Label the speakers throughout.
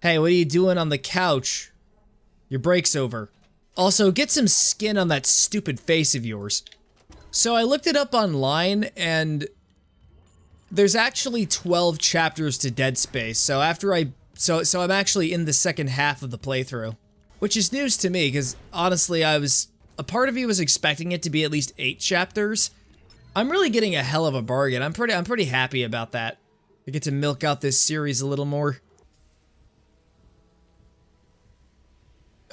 Speaker 1: Hey, what are you doing on the couch? Your break's over. Also, get some skin on that stupid face of yours. So I looked it up online, and there's actually 12 chapters to Dead Space. So so I'm actually in the second half of the playthrough, which is news to me because honestly, a part of me was expecting it to be at least 8 chapters. I'm really getting a hell of a bargain. I'm pretty happy about that. I get to milk out this series a little more.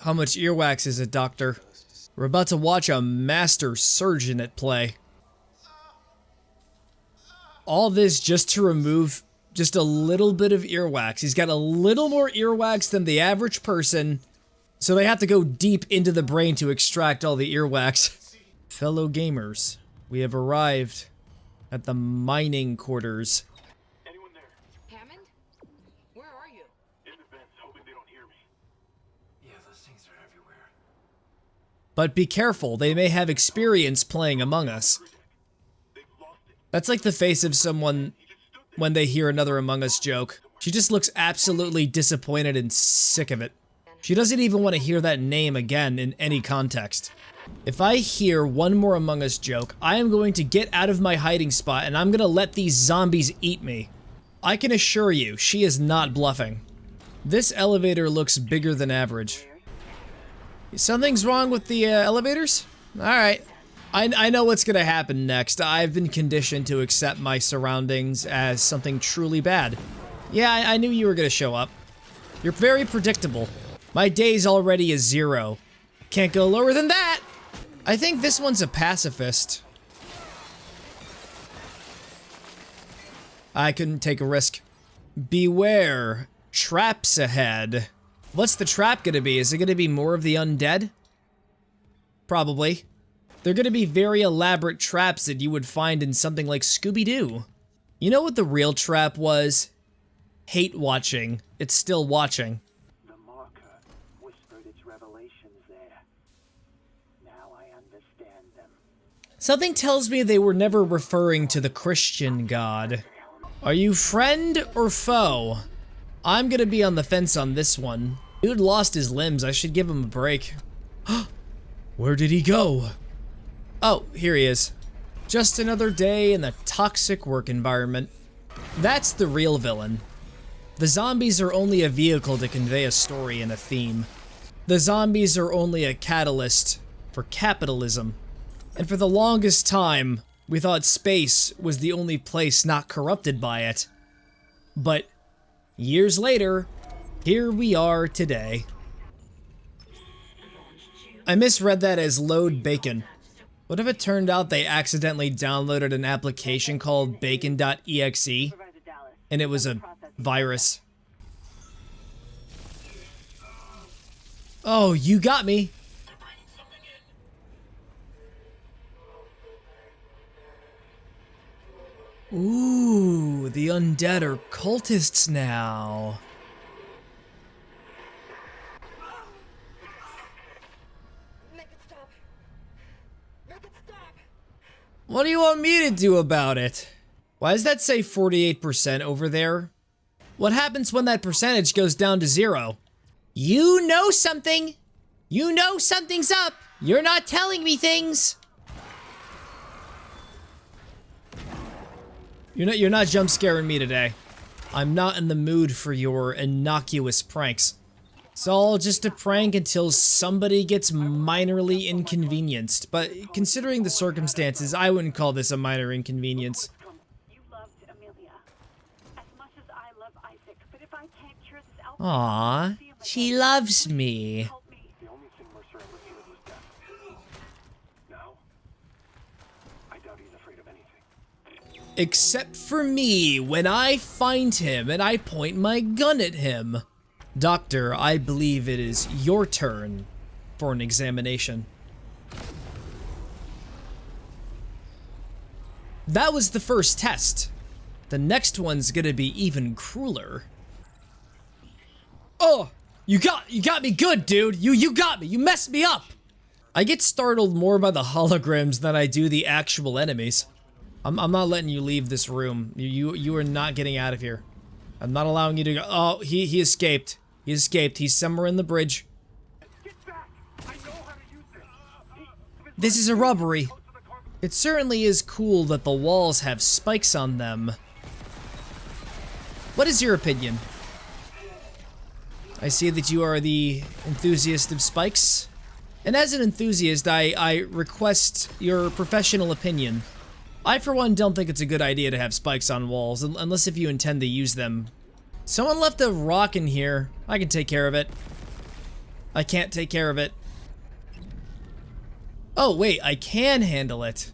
Speaker 1: How much earwax is it, Doctor? We're about to watch a master surgeon at play. All this just to remove just a little bit of earwax. He's got a little more earwax than the average person, so they have to go deep into the brain to extract all the earwax. Fellow gamers, we have arrived at the mining quarters.
Speaker 2: Anyone there?
Speaker 3: Hammond? Where are you?
Speaker 2: In the vents, hoping they don't hear me. Yeah, those things are everywhere.
Speaker 1: But be careful, they may have experience playing Among Us.
Speaker 2: They've lost it.
Speaker 1: That's like the face of someone when they hear another Among Us joke. She just looks absolutely disappointed and sick of it. She doesn't even want to hear that name again in any context. If I hear one more Among Us joke, I am going to get out of my hiding spot and I'm gonna let these zombies eat me. I can assure you, she is not bluffing. This elevator looks bigger than average. Something's wrong with the elevators? Alright. I know what's gonna happen next. I've been conditioned to accept my surroundings as something truly bad. Yeah, I knew you were gonna show up. You're very predictable. My day's already a 0. Can't go lower than that! I think this one's a pacifist. I couldn't take a risk. Beware. Traps ahead. What's the trap gonna be? Is it gonna be more of the undead? Probably. They're gonna be very elaborate traps that you would find in something like Scooby-Doo. You know what the real trap was? Hate watching. It's still watching.
Speaker 2: The marker whispered its revelations there. Now I understand them.
Speaker 1: Something tells me they were never referring to the Christian God. Are you friend or foe? I'm gonna be on the fence on this one. Dude lost his limbs. I should give him a break. Where did he go? Oh, here he is. Just another day in the toxic work environment. That's the real villain. The zombies are only a vehicle to convey a story and a theme. The zombies are only a catalyst for capitalism. And for the longest time, we thought space was the only place not corrupted by it. But years later, here we are today. I misread that as load bacon. What if it turned out they accidentally downloaded an application called bacon.exe and it was a virus? Oh, you got me. Ooh, the undead are cultists now.
Speaker 3: Make it stop. Make it stop.
Speaker 1: What do you want me to do about it? Why does that say 48% over there? What happens when that percentage goes down to 0? You know something. You know something's up. You're not telling me things. You're not jump scaring me today. I'm not in the mood for your innocuous pranks. It's all just a prank until somebody gets minorly inconvenienced. But considering the circumstances, I wouldn't call this a minor inconvenience.
Speaker 4: You loved Amelia as much as I love Isaac, but if I can't cure this outbreak,
Speaker 1: Aww, she loves me.
Speaker 4: help me.
Speaker 2: The only thing Mercer ever feared was death. Now, I doubt he's afraid of anything.
Speaker 1: Except for me, when I find him and I point my gun at him. Doctor, I believe it is your turn for an examination. That was the first test. The next one's gonna be even crueler. Oh, you got me good, dude. You got me. You messed me up. I get startled more by the holograms than I do the actual enemies. I'm not letting you leave this room. You are not getting out of here. I'm not allowing you to go. Oh, he escaped. He escaped. He's somewhere in the bridge.
Speaker 2: Get back! I know how to use this.
Speaker 1: This is a robbery. It certainly is cool that the walls have spikes on them. What is your opinion? I see that you are the enthusiast of spikes. And as an enthusiast, I request your professional opinion. I, for one, don't think it's a good idea to have spikes on walls, unless if you intend to use them. Someone left a rock in here. I can take care of it. I can't take care of it. Oh, wait, I can handle it.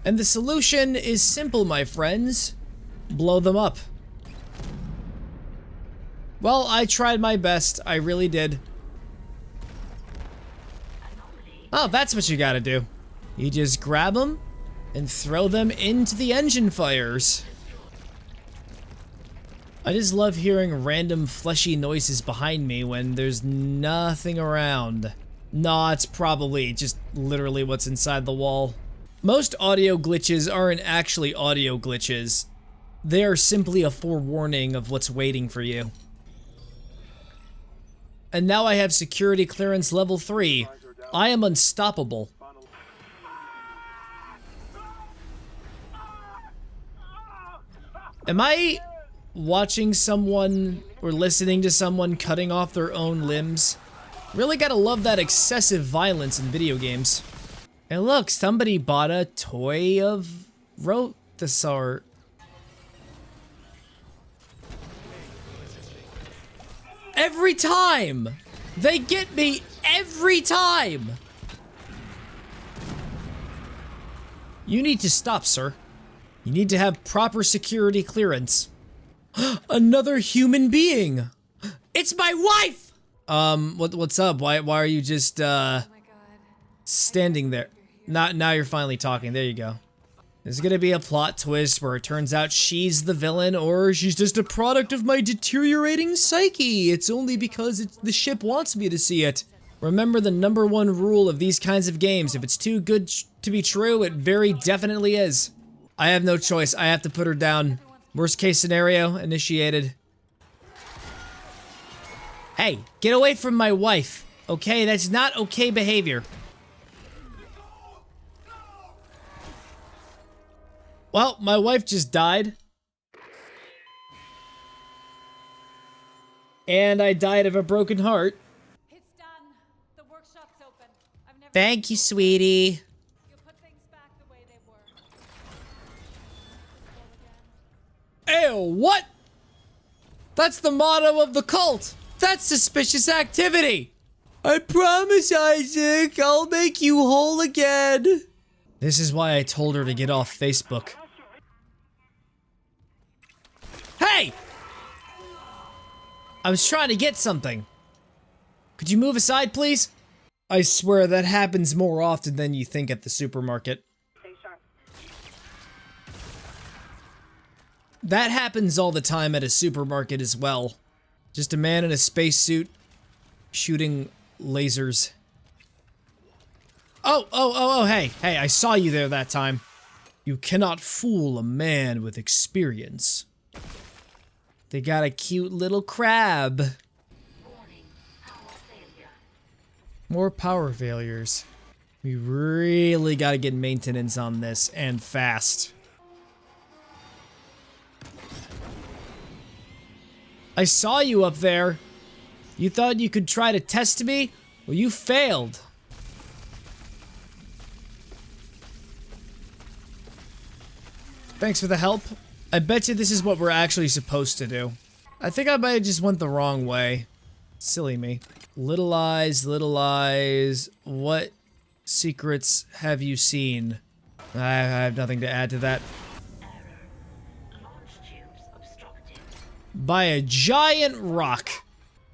Speaker 1: And the solution is simple, my friends. Blow them up. Well, I tried my best. I really did. Oh, that's what you gotta do. You just grab them and throw them into the engine fires. I just love hearing random fleshy noises behind me when there's nothing around. Nah, it's probably just literally what's inside the wall. Most audio glitches aren't actually audio glitches. They are simply a forewarning of what's waiting for you. And now I have security clearance level 3. I am unstoppable. Am I watching someone or listening to someone cutting off their own limbs? Really gotta love that excessive violence in video games. And look, somebody bought a toy of Rothasar. Every time! They get me every time! You need to stop, sir. You need to have proper security clearance. Another human being! It's my wife! What's up? Why are you just, standing there? Now you're finally talking. There you go. There's gonna be a plot twist where it turns out she's the villain, or she's just a product of my deteriorating psyche. It's only because the ship wants me to see it. Remember the #1 rule of these kinds of games. If it's too good to be true, it very definitely is. I have no choice. I have to put her down. Worst case scenario, initiated. Hey, get away from my wife. Okay, that's not okay behavior. Well, my wife just died. And I died of a broken heart.
Speaker 5: It's done. The workshop's open. I've never
Speaker 1: Thank you, sweetie.
Speaker 5: You'll put things back the way they were.
Speaker 1: Ew, what? That's the motto of the cult. That's suspicious activity. I promise, Isaac, I'll make you whole again. This is why I told her to get off Facebook. Hey! I was trying to get something. Could you move aside, please? I swear that happens more often than you think at the supermarket.
Speaker 4: Stay sharp.
Speaker 1: That happens all the time at a supermarket as well. Just a man in a spacesuit shooting lasers. Oh, hey, I saw you there that time. You cannot fool a man with experience. They got a cute little crab. More power failures. We really gotta get maintenance on this, and fast. I saw you up there. You thought you could try to test me? Well, you failed. Thanks for the help. I bet you this is what we're actually supposed to do. I think I might have just went the wrong way. Silly me. Little eyes, what secrets have you seen? I have nothing to add to that.
Speaker 4: Launch tubes obstructed.
Speaker 1: By a giant rock.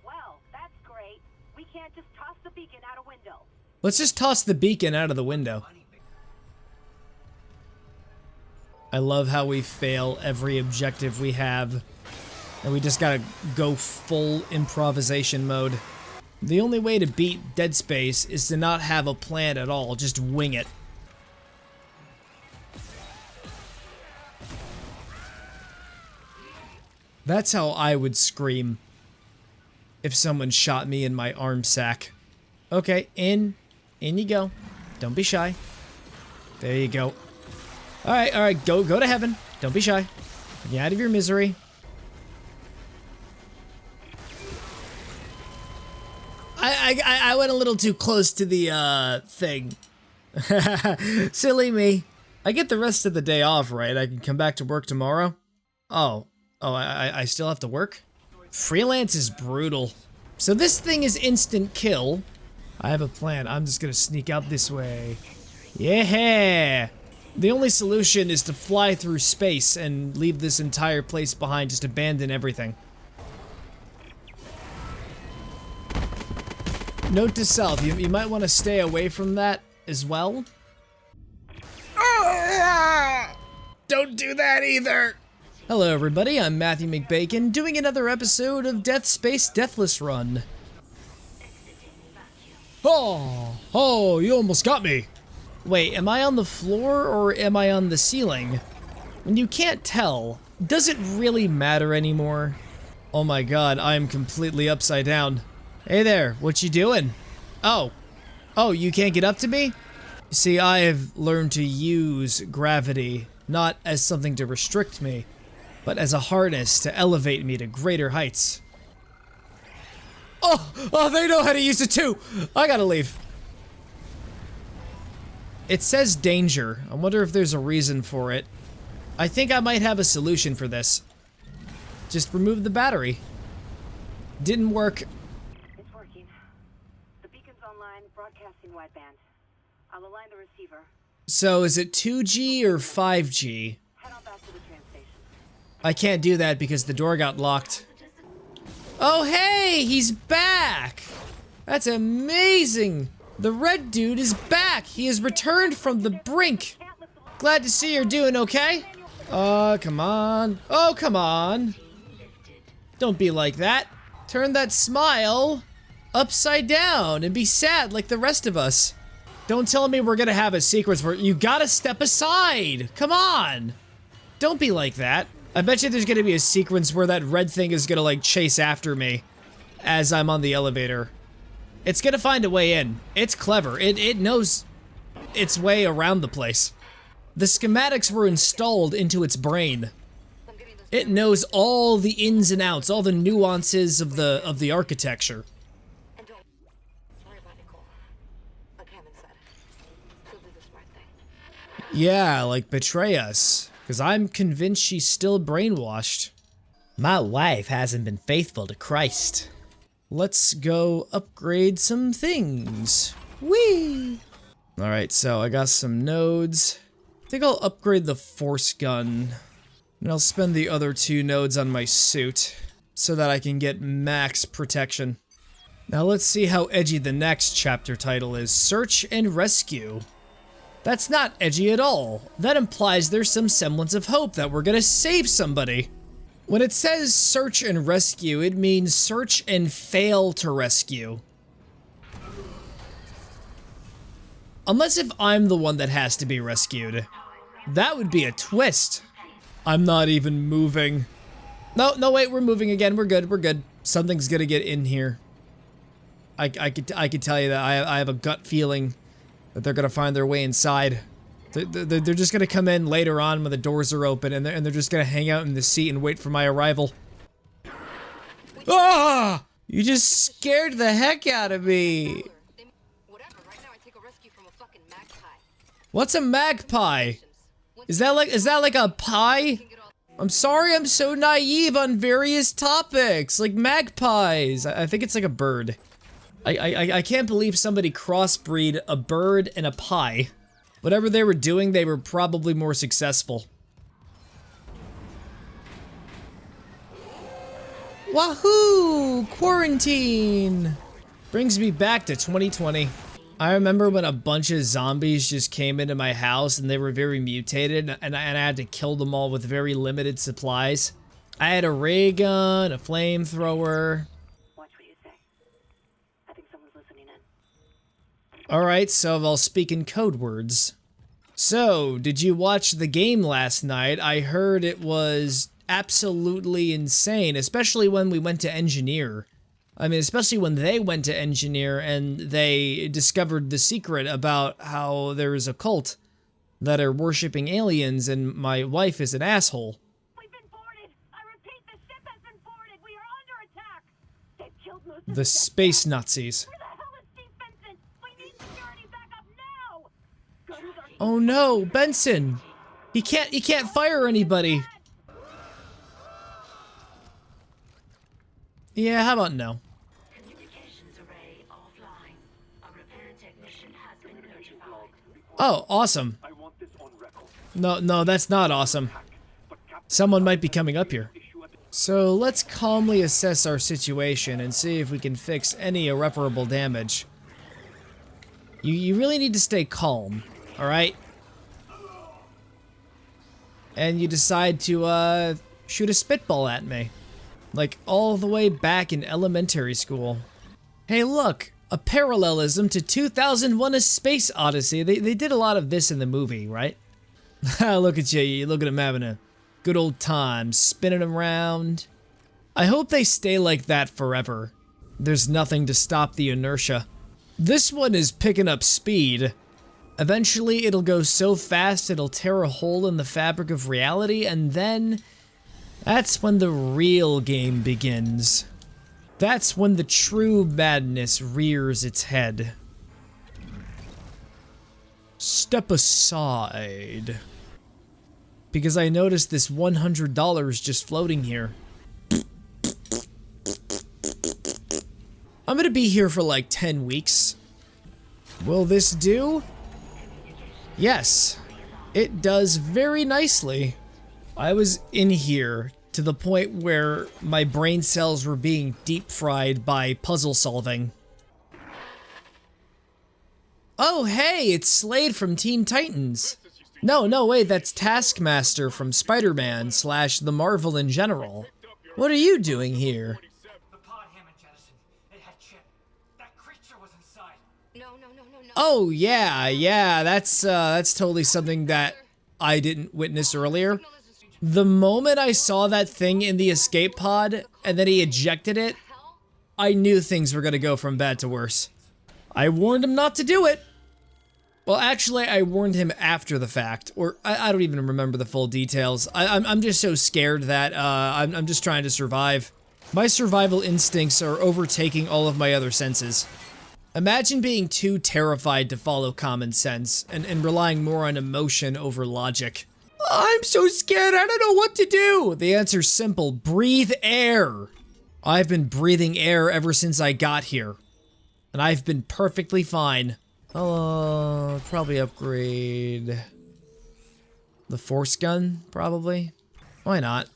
Speaker 4: Well, that's great. We can't just toss the beacon out a window.
Speaker 1: Let's just toss the beacon out of the window. I love how we fail every objective we have. And we just gotta go full improvisation mode. The only way to beat Dead Space is to not have a plan at all, just wing it. That's how I would scream. if someone shot me in my arm sack. Okay, in you go. Don't be shy. There you go. All right, go to heaven. Don't be shy. Get out of your misery. I went a little too close to the thing. Silly me. I get the rest of the day off, right? I can come back to work tomorrow. Oh, I still have to work? Freelance is brutal. So this thing is instant kill. I have a plan. I'm just gonna sneak out this way. Yeah! The only solution is to fly through space and leave this entire place behind, just abandon everything. Note to self, you might want to stay away from that as well. Don't do that either! Hello everybody, I'm Matthew McBacon, doing another episode of Death Space Deathless Run. Oh, you almost got me. Wait, am I on the floor or am I on the ceiling? When you can't tell, does it really matter anymore? Oh my god, I'm completely upside down. Hey there, what you doing? Oh, you can't get up to me? See, I have learned to use gravity, not as something to restrict me, but as a harness to elevate me to greater heights. Oh, they know how to use it too! I gotta leave. It says danger. I wonder if there's a reason for it. I think I might have a solution for this. Just remove the battery. Didn't work.
Speaker 4: It's working. The beacon's online, broadcasting wideband. I'll align the receiver.
Speaker 1: So is it 2G or 5G?
Speaker 4: Head on back to the train station.
Speaker 1: I can't do that because the door got locked. Oh hey, he's back! That's amazing! The red dude is back! He has returned from the brink! Glad to see you're doing okay. Come on. Oh, come on. Don't be like that. Turn that smile upside down and be sad like the rest of us. Don't tell me we're gonna have a sequence where you gotta step aside. Come on. Don't be like that. I bet you there's gonna be a sequence where that red thing is gonna like chase after me as I'm on the elevator. It's gonna find a way in. It's clever. It knows its way around the place. The schematics were installed into its brain. It knows all the ins and outs, all the nuances of the architecture.
Speaker 3: And don't worry about Nicole. Like Hammond said, she'll do the smart thing.
Speaker 1: Yeah, like betray us. Because I'm convinced she's still brainwashed. My wife hasn't been faithful to Christ. Let's go upgrade some things. Whee! Alright, so I got some nodes. I think I'll upgrade the force gun. And I'll spend the other 2 nodes on my suit so that I can get max protection. Now let's see how edgy the next chapter title is. Search and Rescue. That's not edgy at all. That implies there's some semblance of hope that we're gonna save somebody. When it says search and rescue, it means search and fail to rescue. Unless if I'm the one that has to be rescued. That would be a twist. I'm not even moving. No, wait, we're moving again. We're good. Something's gonna get in here. I could tell you that. I have a gut feeling that they're gonna find their way inside. They're just gonna come in later on when the doors are open, and they're just gonna hang out in the seat and wait for my arrival. Ah! You just scared the heck out of me.
Speaker 3: Whatever, right now I take a rescue from a fucking magpie.
Speaker 1: What's a magpie? Is that like a pie? I'm sorry I'm so naive on various topics, like magpies. I think it's like a bird. I can't believe somebody crossbreed a bird and a pie. Whatever they were doing, they were probably more successful. Wahoo! Quarantine! Brings me back to 2020. I remember when a bunch of zombies just came into my house and they were very mutated, and I had to kill them all with very limited supplies. I had a ray gun, a flamethrower.
Speaker 4: Watch what you say. I think someone's listening in.
Speaker 1: Alright, so I'll speak in code words. So, did you watch the game last night? I heard it was absolutely insane, especially when we went to engineer. I mean, especially when they went to engineer and they discovered the secret about how there is a cult that are worshipping aliens and my wife is an asshole.
Speaker 4: We've been boarded. I repeat, the ship has been boarded. We are under attack. They've killed most of
Speaker 1: The space Nazis.
Speaker 4: Where the hell is Steve Benson? We need security backup now. Guns are
Speaker 1: Oh no, Benson! He can't fire anybody. Yeah, how about no?
Speaker 6: Communications array offline. A repair technician has been notified.
Speaker 1: Oh, awesome.
Speaker 2: I want this on record.
Speaker 1: No, that's not awesome.
Speaker 2: But Captain
Speaker 1: Someone might be coming up here.
Speaker 2: issue a
Speaker 1: So let's calmly assess our situation and see if we can fix any irreparable damage. You really need to stay calm, alright? And you decide to, shoot a spitball at me. Like, all the way back in elementary school. Hey look! A parallelism to 2001: A Space Odyssey. They did a lot of this in the movie, right? Look at you, look at him having a good old time, spinning around. I hope they stay like that forever. There's nothing to stop the inertia. This one is picking up speed. Eventually it'll go so fast it'll tear a hole in the fabric of reality, and then that's when the real game begins. That's when the true madness rears its head. Step aside. Because I noticed this $100 just floating here. I'm gonna be here for like 10 weeks. Will this do? Yes, it does very nicely. I was in here to the point where my brain cells were being deep fried by puzzle solving. Oh hey, it's Slade from Teen Titans. No, wait, that's Taskmaster from Spider-Man / the Marvel in general. What are you doing here?
Speaker 7: The pod Hammond jettisoned. It had chip. That creature was inside.
Speaker 3: No.
Speaker 1: Oh yeah, that's totally something that I didn't witness earlier. The moment I saw that thing in the escape pod and then he ejected it, I knew things were gonna go from bad to worse. I warned him not to do it. Well, actually, I warned him after the fact, or I don't even remember the full details. I'm just so scared that I'm just trying to survive. My survival instincts are overtaking all of my other senses. Imagine being too terrified to follow common sense and relying more on emotion over logic. I'm so scared, I don't know what to do. The answer's simple, breathe air. I've been breathing air ever since I got here, and I've been perfectly fine. I'll probably upgrade the force gun, probably. Why not?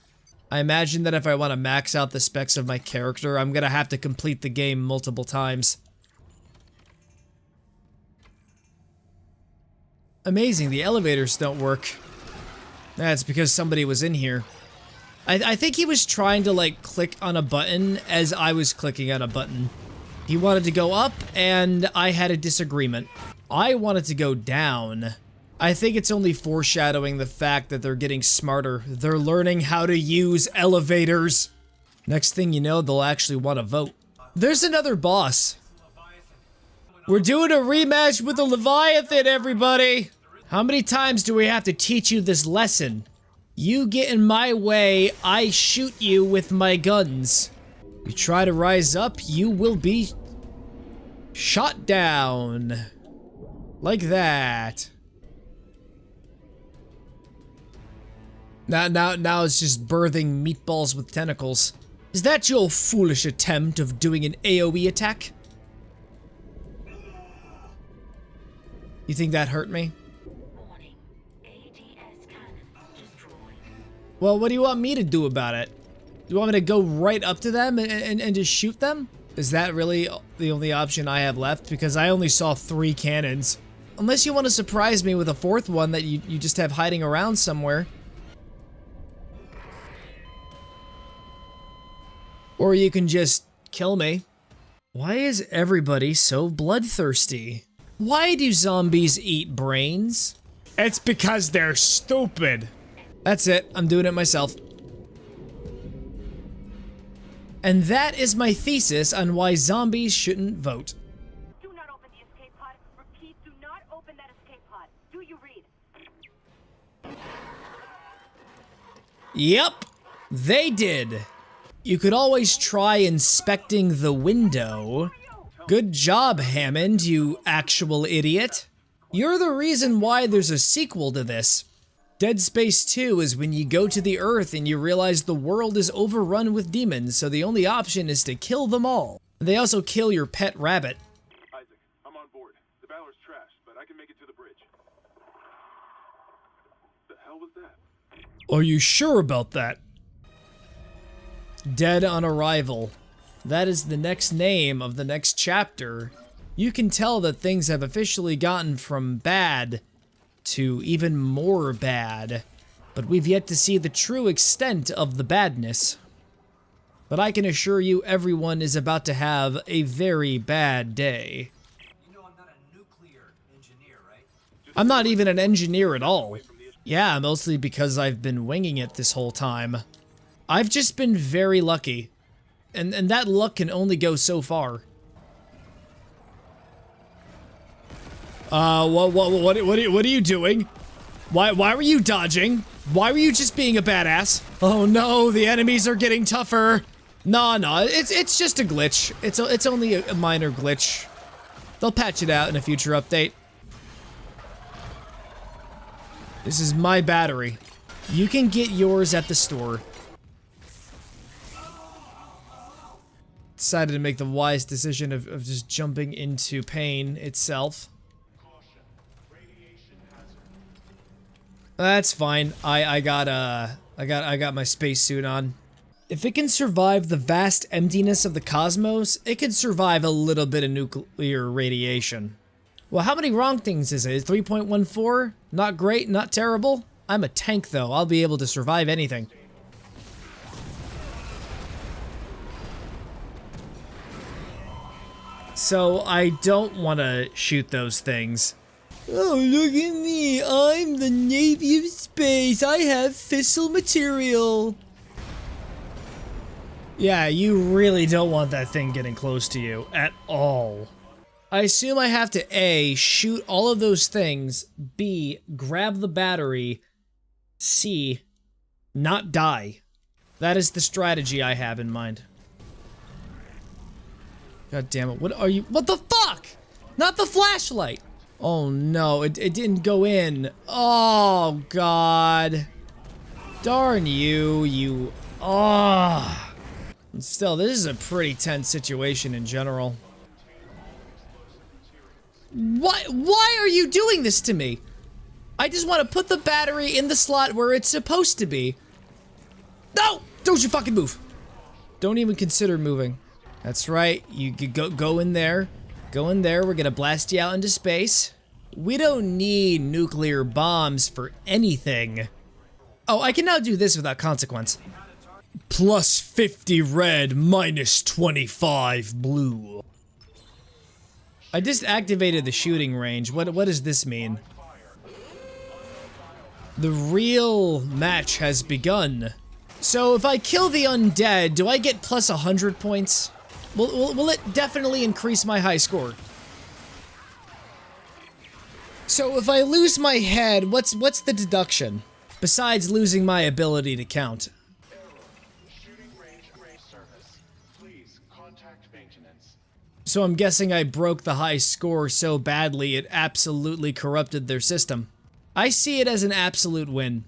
Speaker 1: I imagine that if I want to max out the specs of my character, I'm gonna have to complete the game multiple times. Amazing, the elevators don't work. That's because somebody was in here. I think he was trying to like click on a button as I was clicking on a button. He wanted to go up, and I had a disagreement. I wanted to go down. I think it's only foreshadowing the fact that they're getting smarter. They're learning how to use elevators. Next thing you know, they'll actually want to vote. There's another boss. We're doing a rematch with the Leviathan, everybody! How many times do we have to teach you this lesson? You get in my way, I shoot you with my guns. You try to rise up, you will be shot down. Like that. Now it's just birthing meatballs with tentacles. Is that your foolish attempt of doing an AoE attack? You think that hurt me?
Speaker 6: Warning. ATS cannon destroyed.
Speaker 1: Well, what do you want me to do about it? You want me to go right up to them and just shoot them? Is that really the only option I have left? Because I only saw 3 cannons. Unless you want to surprise me with a 4th one that you just have hiding around somewhere. Or you can just kill me. Why is everybody so bloodthirsty? Why do zombies eat brains? It's because they're stupid. That's it, I'm doing it myself. And that is my thesis on why zombies shouldn't vote.
Speaker 4: Do not open the escape pod. Repeat, do not open that escape pod. Do you read?
Speaker 1: Yep, they did. You could always try inspecting the window. Good job, Hammond, you actual idiot. You're the reason why there's a sequel to this. Dead Space 2 is when you go to the Earth and you realize the world is overrun with demons, so the only option is to kill them all. They also kill your pet rabbit.
Speaker 2: Isaac, I'm on board. The Valor's trashed, but I can make it to the bridge. The hell was that?
Speaker 1: Are you sure about that? Dead on Arrival. That is the next name of the next chapter. You can tell that things have officially gotten from bad to even more bad, but we've yet to see the true extent of the badness. But I can assure you everyone is about to have a very bad day.
Speaker 7: You know I'm not a nuclear engineer, right?
Speaker 1: I'm not even an engineer at all. Yeah, mostly because I've been winging it this whole time. I've just been very lucky. And that luck can only go so far. What are you doing? Why were you dodging? Why were you just being a badass? Oh no, the enemies are getting tougher. No, it's just a glitch. It's only a minor glitch. They'll patch it out in a future update. This is my battery. You can get yours at the store. Decided to make the wise decision of just jumping into pain itself. That's fine. I got my spacesuit on. If it can survive the vast emptiness of the cosmos, it can survive a little bit of nuclear radiation. Well, how many wrong things is it? 3.14? Not great, not terrible. I'm a tank though. I'll be able to survive anything. So I don't want to shoot those things. Oh, look at me. I'm the Navy of Space. I have fissile material. Yeah, you really don't want that thing getting close to you at all. I assume I have to A, shoot all of those things, B, grab the battery, C, not die. That is the strategy I have in mind. God damn it, what are you— what the fuck? Not the flashlight! Oh no, it didn't go in. Oh god. Darn you, oh. Still, this is a pretty tense situation in general. Why are you doing this to me? I just want to put the battery in the slot where it's supposed to be. No! Don't you fucking move! Don't even consider moving. That's right, you go in there. Go in there, we're gonna blast you out into space. We don't need nuclear bombs for anything. Oh, I can now do this without consequence. Plus 50 red, minus 25 blue. I just activated the shooting range. What does this mean? The real match has begun. So if I kill the undead, do I get plus 100 points? Will it definitely increase my high score? So if I lose my head, what's the deduction? Besides losing my ability to count. So I'm guessing I broke the high score so badly it absolutely corrupted their system. I see it as an absolute win.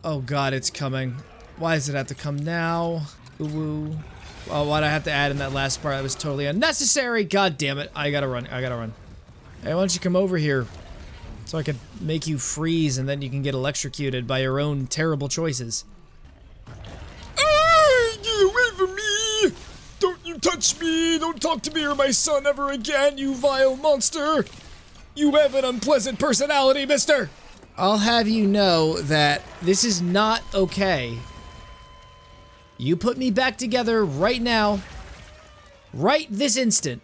Speaker 1: Oh god, it's coming. Why does it have to come now? Ooh. Oh, why'd I have to add in that last part? That was totally unnecessary. God damn it. I gotta run. Hey, why don't you come over here so I can make you freeze and then you can get electrocuted by your own terrible choices. Get away from me! Don't you touch me! Don't talk to me or my son ever again, you vile monster! You have an unpleasant personality, mister! I'll have you know that this is not okay. You put me back together right now. Right this instant.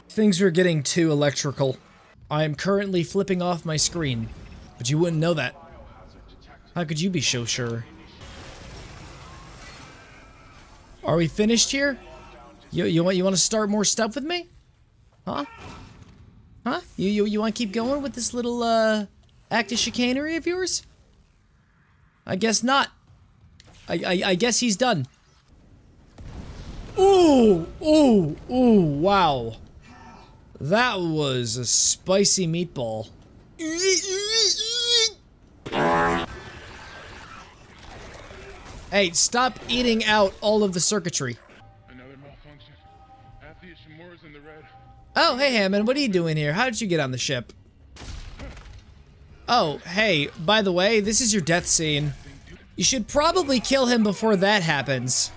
Speaker 1: Things are getting too electrical. I am currently flipping off my screen, but you wouldn't know that. How could you be so sure? Are we finished here? You want to start more stuff with me? Huh? Huh? You want to keep going with this little act of chicanery of yours? I guess not. I guess he's done. Ooh, ooh, ooh, wow. That was a spicy meatball. Hey, stop eating out all of the circuitry.
Speaker 8: Another malfunction. Half the Ishimura's in the red.
Speaker 1: Oh, hey Hammond, what are you doing here? How did you get on the ship? Oh, hey, by the way, this is your death scene. You should probably kill him before that happens.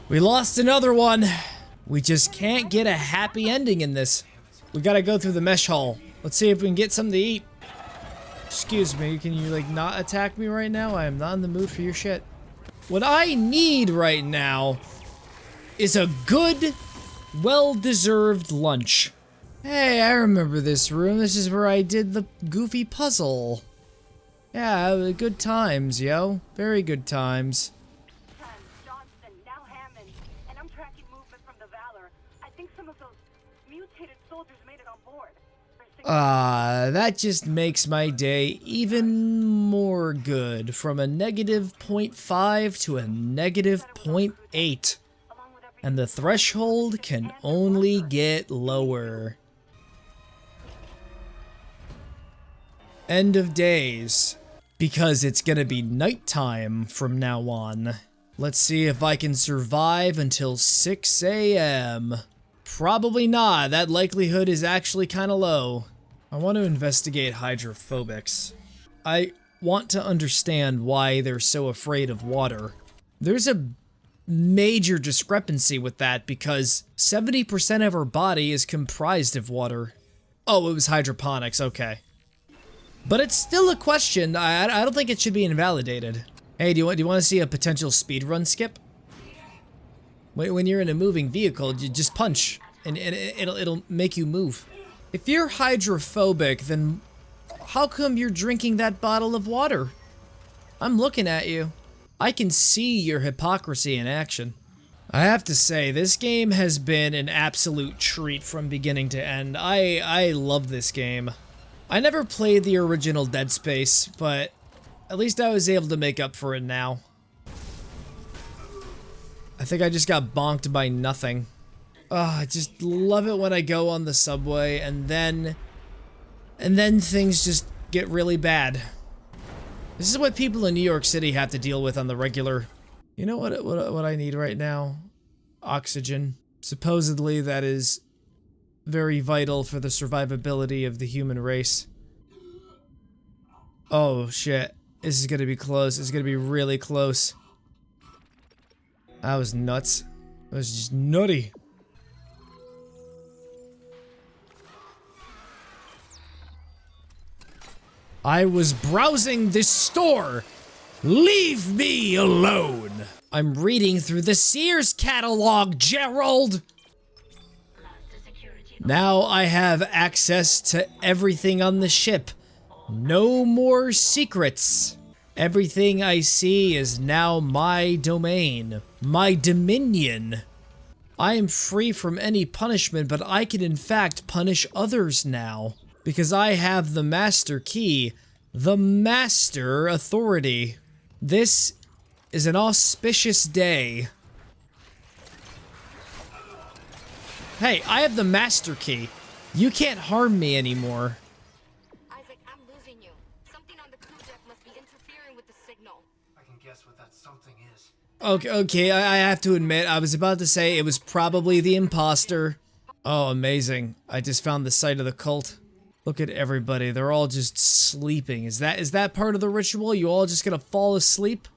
Speaker 1: We lost another one. We just can't get a happy ending in this. We gotta go through the mesh hall. Let's see if we can get something to eat. Excuse me, can you like not attack me right now? I am not in the mood for your shit. What I need right now is a good, well-deserved lunch. Hey, I remember this room. This is where I did the goofy puzzle. Yeah, good times, yo. Very good times.
Speaker 4: Johnston, now Hammond, and I'm tracking movement from the Valor. I think some of those mutated soldiers made it on board.
Speaker 1: That just makes my day even more good. From a negative 0.5 to a negative 0.8. And the threshold can only get lower. End of days. Because it's gonna be nighttime from now on. Let's see if I can survive until 6 a.m. Probably not. That likelihood is actually kind of low. I want to investigate hydrophobics. I want to understand why they're so afraid of water. There's a major discrepancy with that because 70% of her body is comprised of water. Oh, it was hydroponics, okay. But it's still a question. I don't think it should be invalidated. Hey, do you want to see a potential speedrun skip? When you're in a moving vehicle, you just punch, and it'll make you move. If you're hydrophobic, then how come you're drinking that bottle of water? I'm looking at you. I can see your hypocrisy in action. I have to say, this game has been an absolute treat from beginning to end. I love this game. I never played the original Dead Space, but at least I was able to make up for it now. I think I just got bonked by nothing. I just love it when I go on the subway and then things just get really bad. This is what people in New York City have to deal with on the regular. You know what I need right now? Oxygen. Supposedly that is very vital for the survivability of the human race. Oh shit. This is gonna be close. This is gonna be really close. That was nuts. That was just nutty. I was browsing this store. Leave me alone. I'm reading through the Sears catalog, Gerald. Now I have access to everything on the ship. No more secrets. Everything I see is now my domain, my dominion. I am free from any punishment, but I can in fact punish others now. Because I have the master key, the master authority. This is an auspicious day. Hey, I have the master key. You can't harm me anymore.
Speaker 3: Isaac, I'm losing you. Something on the crew deck must be interfering with the signal.
Speaker 7: I can guess what that something is.
Speaker 1: Okay, I have to admit, I was about to say it was probably the imposter. Oh, amazing. I just found the site of the cult. Look at everybody, they're all just sleeping. Is that part of the ritual? You all just gonna fall asleep?